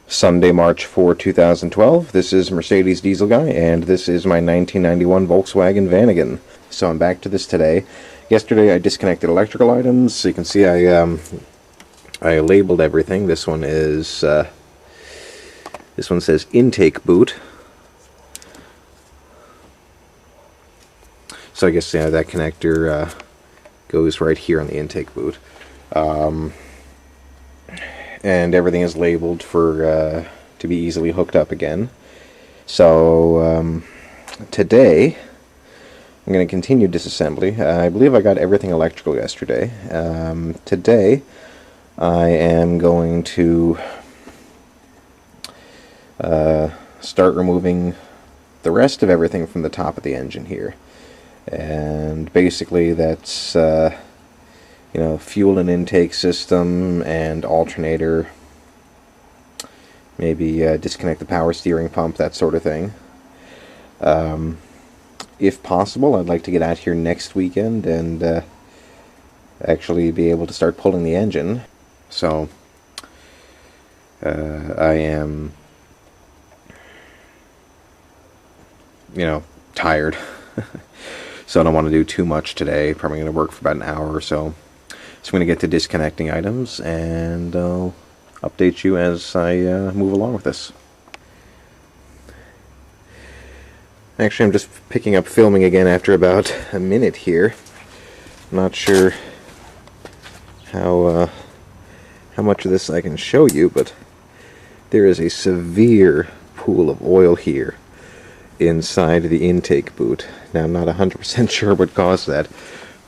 Sunday, March 4, 2012. This is Mercedes Diesel Guy, and this is my 1991 Volkswagen Vanagon. So I'm back to this today. Yesterday I disconnected electrical items. So you can see I labeled everything. This one says intake boot. So I guess that connector goes right here on the intake boot. And everything is labeled for to be easily hooked up again. So today I'm going to continue disassembly. I believe I got everything electrical yesterday. Today I am going to start removing the rest of everything from the top of the engine here. And basically that's fuel and intake system and alternator, maybe disconnect the power steering pump, that sort of thing. If possible, I'd like to get out here next weekend and actually be able to start pulling the engine. So I am tired. So I don't want to do too much today. Probably going to work for about an hour or so. So I'm going to get to disconnecting items, and I'll update you as I move along with this. Actually, I'm just picking up filming again after about a minute here. I'm not sure how much of this I can show you, but there is a severe pool of oil here inside the intake boot. Now, I'm not 100% sure what caused that,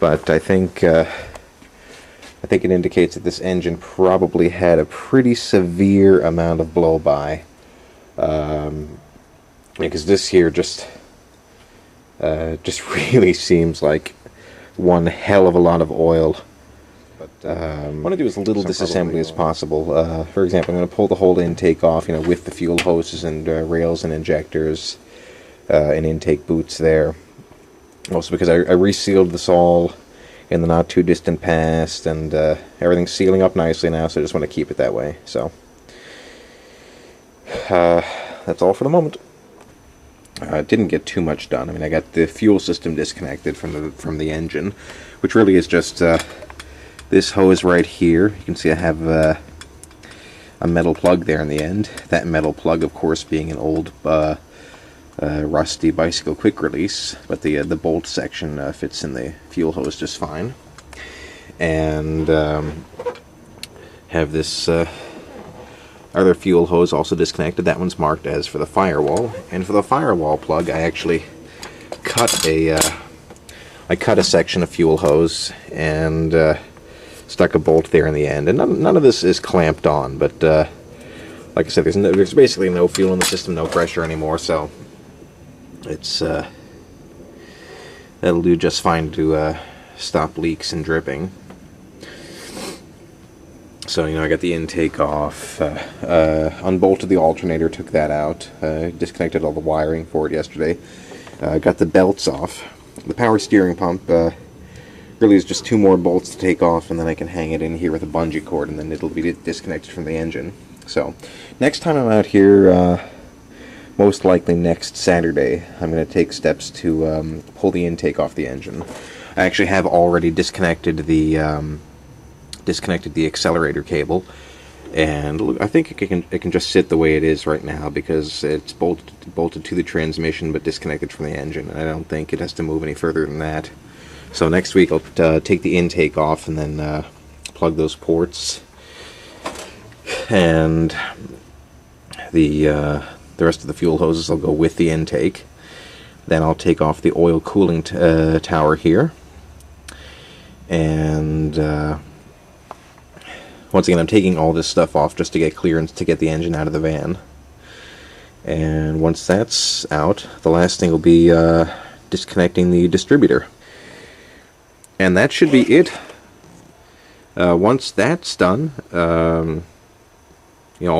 but I think it indicates that this engine probably had a pretty severe amount of blow-by, because this here just really seems like one hell of a lot of oil. But I want to do as little disassembly as possible. For example, I'm going to pull the whole intake off, with the fuel hoses and rails and injectors and intake boots there. Also because I resealed this all in the not too distant past, and everything's sealing up nicely now, so I just want to keep it that way. So that's all for the moment. Didn't get too much done. I mean, I got the fuel system disconnected from the engine, which really is just this hose right here. You can see I have a metal plug there in the end. That metal plug, of course, being an old rusty bicycle quick release, but the bolt section fits in the fuel hose just fine. And have this other fuel hose also disconnected. That one's marked as for the firewall. And for the firewall plug, I actually cut a section of fuel hose and stuck a bolt there in the end. And none of this is clamped on, but like I said, there's basically no fuel in the system, no pressure anymore, so it's that'll do just fine to stop leaks and dripping. So I got the intake off, unbolted the alternator, took that out, disconnected all the wiring for it yesterday, got the belts off. The power steering pump really is just 2 more bolts to take off, and then I can hang it in here with a bungee cord, and then it'll be disconnected from the engine. So next time I'm out here, most likely next Saturday, I'm going to take steps to pull the intake off the engine. I actually have already disconnected the accelerator cable, and look, I think it can just sit the way it is right now because it's bolted to the transmission but disconnected from the engine, and I don't think it has to move any further than that. So next week I'll take the intake off and then plug those ports, and the rest of the fuel hoses will go with the intake. Then I'll take off the oil cooling tower here, and once again, I'm taking all this stuff off just to get clearance to get the engine out of the van. And once that's out, the last thing will be disconnecting the distributor. And that should be it. Once that's done, all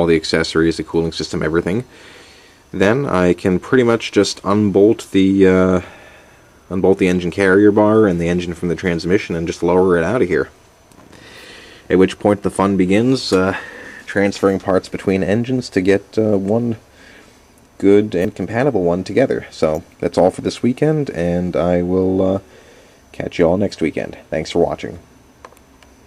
the accessories, the cooling system, everything, then I can pretty much just unbolt the engine carrier bar and the engine from the transmission and just lower it out of here. At which point the fun begins, trying transferring parts between engines to get one good and compatible one together. So that's all for this weekend, and I will catch you all next weekend. Thanks for watching.